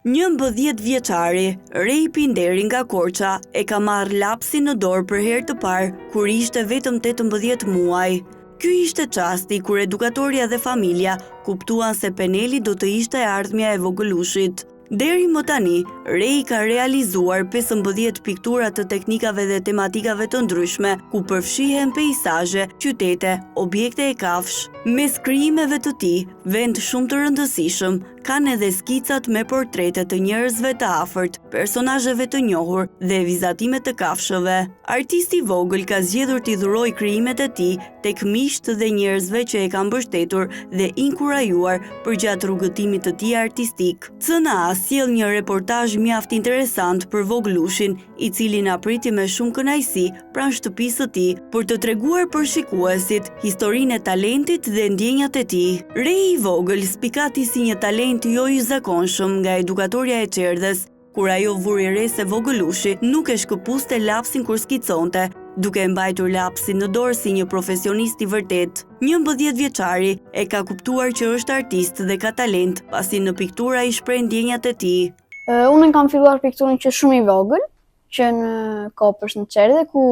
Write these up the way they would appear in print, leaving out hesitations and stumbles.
19 vjeçari, Rej Pinderi nga Korça, e ka marrë lapsin në dorë për herë të parë kur ishte vetëm 18 muaj. Ky ishte çasti kur edukatorja dhe familja kuptuan se Peneli do të ishte ardhmja e vogëlushit. Deri më tani, Rej ka realizuar 15 piktura të teknikave dhe tematikave të ndryshme, ku përfshihen peizazhe, qytete, objekte e kafsh. Mes krijimeve të tij, vend shumë të rëndësishëm, kanë edhe skicat me portrete të njerëzve të afërt, personazheve të njohur dhe vizatime të kafshëve. Artisti i vogël ka zgjedhur t'i dhurojë krijimet e tij tek miqtë dhe njerëzve që e kanë mbështetur dhe inkurajuar përgjatë rrugëtimit të tij artistik. CNA sjell një reportazh mjaft interesant për vogëlushin, i cili na priti me shumë kënaqësi pranë shtëpisë së tij për të treguar për shikuesit historinë e talentit dhe ndjenjat e tij. Rej i vogël spikati si një talent jo i zakonshëm nga edukatorja e çerdhes, kur ajo vuri re se vogëlushi nuk e shkëpuste lapsin kur skiconte, duke mbajtur lapsin në dorë si një profesionist i vërtet. 11 vjeçari e ka kuptuar që është artist dhe ka talent, pasi në piktura i shpreh ndjenjat e tij. Unë kam filluar pikturën që shumë i vogël, që në Kopës në Çerdhe, ku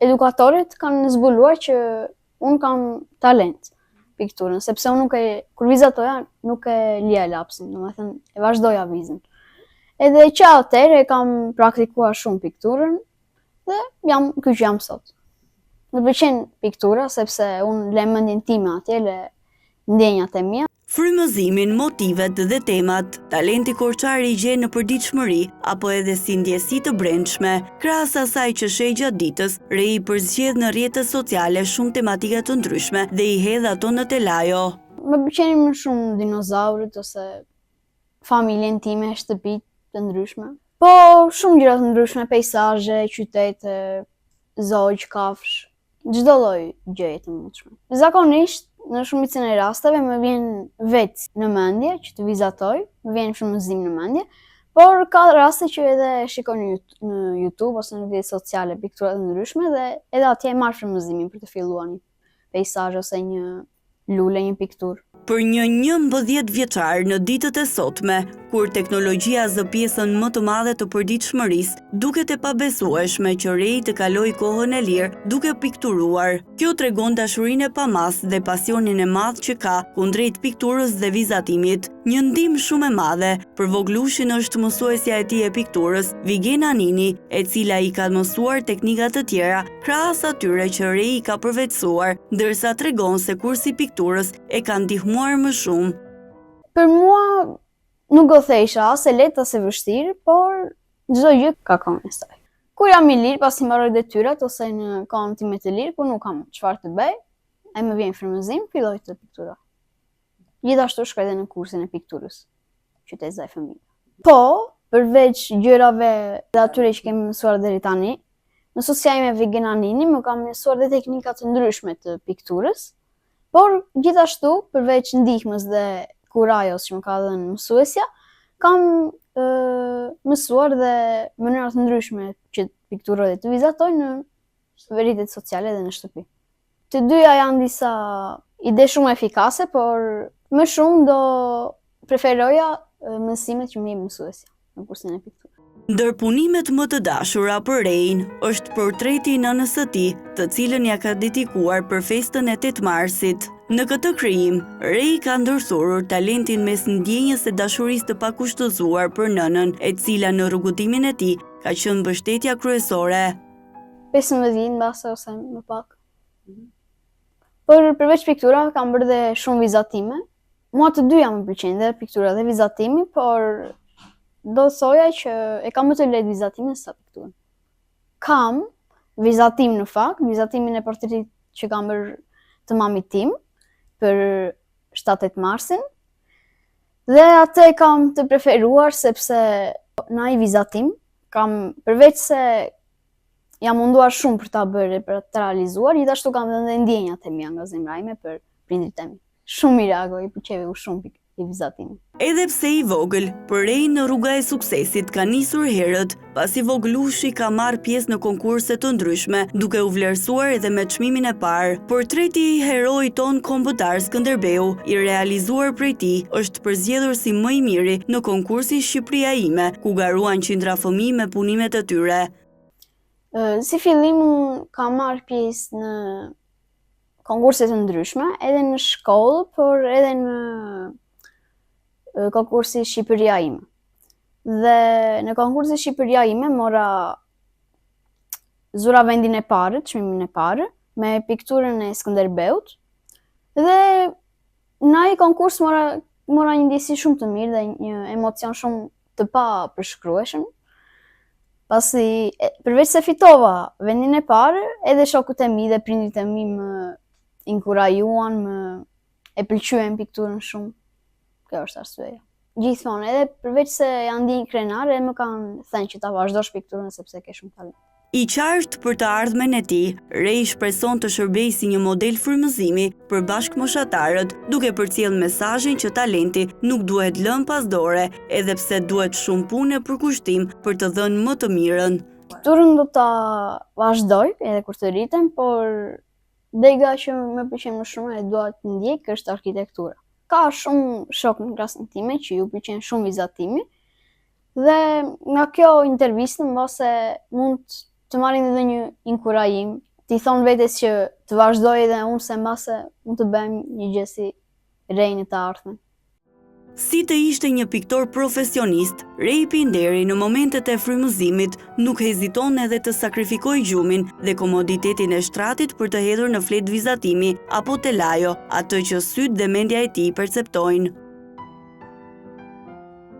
edukatorët kanë zbuluar që unë kam talent pikturën, sepse unë kur vizatoja nuk e lija lapsin, domethënë e vazhdoja vizën. Edhe që atëherë e kam praktikuar shumë pikturën dhe ky që jam sot. Më pëlqen piktura sepse unë lë mendjen time atje, lë ndjenjat e mia. Frymëzimin, motivet dhe temat, talenti korçari i gjen në përditshmëri apo edhe si ndjesi të brendshme. Krahas asaj që sheh gjatë ditës, Rej përzgjedh në rrjetet sociale shumë tematika të ndryshme dhe i hedh ato në telajo. Më pëlqenin më shumë dinozaurët ose familjen time, shtëpitë të ndryshme. Po shumë gjëra të ndryshme, peizazhe, qytete, zogj, kafsh, çdo lloj gjëje të mundshme. Zakonisht në shumicën e rasteve më vjen vetë në mendje që të vizatoj, më vjen frymëzim në mendje, por ka raste që edhe shikoj në YouTube ose në rrjetet sociale piktura të ndryshme dhe edhe atje marr frymëzimin për të filluar një peizazh ose një lule, një pikturë. Për një 11 vjeçar në ditët e sotme, kur teknologjia zë pjesën më të madhe të përditshmërisë, duket e pabesueshme që Rej të kaloj kohën e lirë duke pikturuar. Kjo tregon dashurinë e pamas dhe pasionin e madh që ka kundrejt pikturës dhe vizatimit. Një ndihmë shumë e madhe për vogëlushin është mësuesja e tij e pikturës, Vigena Nini, e cila i ka mësuar teknika të tjera krahas atyre që Rej i ka përvetësuar, ndërsa tregon se kursi i pikturës e ka ndihmuar më shumë. Për mua nuk do thejsha as e lehtë as e vështirë, por çdo gjë ka kohën e saj. Kur jam i lirë pasi mbaroj detyrat ose në kohën time të lirë, kur nuk kam çfarë të bëj, ai më vjen frymëzim, filloj të pikturoj. Gjithashtu shkoj edhe në kursin e pikturës, Qytet Zaj Fëmijë. Po, përveç gjërave dhe atyre që kemi mësuar deri tani, mësuesja ime Vigena Nini më ka mësuar dhe teknika të ndryshme të pikturës, por gjithashtu, përveç ndihmës dhe kurajos që më ka dhënë mësuesja, kam mësuar dhe mënyra të ndryshme që pikturoj dhe të vizatoj në rrjetet sociale dhe në shtëpi. Të dyja janë disa ide shumë efikase, por më shumë do preferoja mësimet që më jep mësuesja në kursin e pikturës. Ndër punimet më të dashura për Rejin është portreti i nënës së tij, të cilën ja ka dedikuar për festën e 8 marsit. Në këtë krijim, Rej ka ndërthurur talentin mes ndjenjës së dashurisë të pakushtëzuar për nënën, e cila në rrugëtimin e tij ka qenë mbështetja kryesore. 15 mbase ose më pak. Por përveç piktura kam bërë dhe shumë vizatime. Mua të dyja më pëlqejnë, dhe piktura dhe vizatimi, por do thoja që e kam më të lehtë vizatimin se pikturën. Kam vizatim në fakt, vizatimin e portretit që kam bërë të mamit tim për 7-8 marsin, dhe atë e kam të preferuar sepse në ai vizatim kam, përveç se jam munduar shumë për ta bërë, për ta realizuar, gjithashtu kam dhënë ndjenjat e mia nga zemra ime për prindrit e mi. Shumë i reagoi, pëlqeu shumë i vizatimit. Edhe pse i vogël, për Rej në rruga e suksesit ka nisur herët, pasi voglushi ka marrë pjesë në konkurse të ndryshme, duke u vlerësuar edhe me çmimin e parë. Portreti i heroit ton kombëtar Skënderbeu, i realizuar prej tij, është përzgjedhur si më i miri në konkursin Shqipëria ime, ku garuan qindra fëmijë me punimet e tyre. Si fillim unë kam marrë pjesë në konkurse të ndryshme, edhe në shkollë, por edhe në konkursi Shqipëria ime. Dhe në konkursi Shqipëria ime zura vendin e parë, çmimin e parë, me pikturën e Skënderbeut. Dhe në ai konkurs mora një ndjesi shumë të mirë dhe një emocion shumë të pa përshkrueshëm. Pasi përveç se fitova vendin e parë, edhe shokët e mi dhe prindrit e mi më inkurajuan, e pëlqyen pikturën shumë. Kjo është arsyeja. Gjithmonë, edhe përveç se janë ndjenjë krenare, më kanë thënë që ta vazhdosh pikturën sepse ke shumë talent. I qartë për të ardhmen e tij, Rej shpreson të shërbejë si një model frymëzimi për bashkëmoshatarët, duke përcjellë mesazhin që talenti nuk duhet lënë pas dore, edhe pse duhet shumë punë e përkushtim për të dhënë më të mirën. Pikturën do ta vazhdoj edhe kur të rritem, por dega që më pëlqen më shumë e dua të ndjek është arkitektura. Ka shumë shok në klasën time që ju pëlqen shumë vizatimi dhe nga kjo intervistë mbase mund të marrin edhe një inkurajim, t'i thonë vetes që të vazhdoj edhe unë se mbase mund të bëjmë një gjë si Rej në të ardhmen. Si të ishte një piktor profesionist, Rej Pinderi në momentet e frymëzimit nuk heziton edhe të sakrifikojë gjumin dhe komoditetin e shtratit për të hedhur në fletë vizatimi apo telajo, atë që sytë dhe mendja e tij perceptojnë.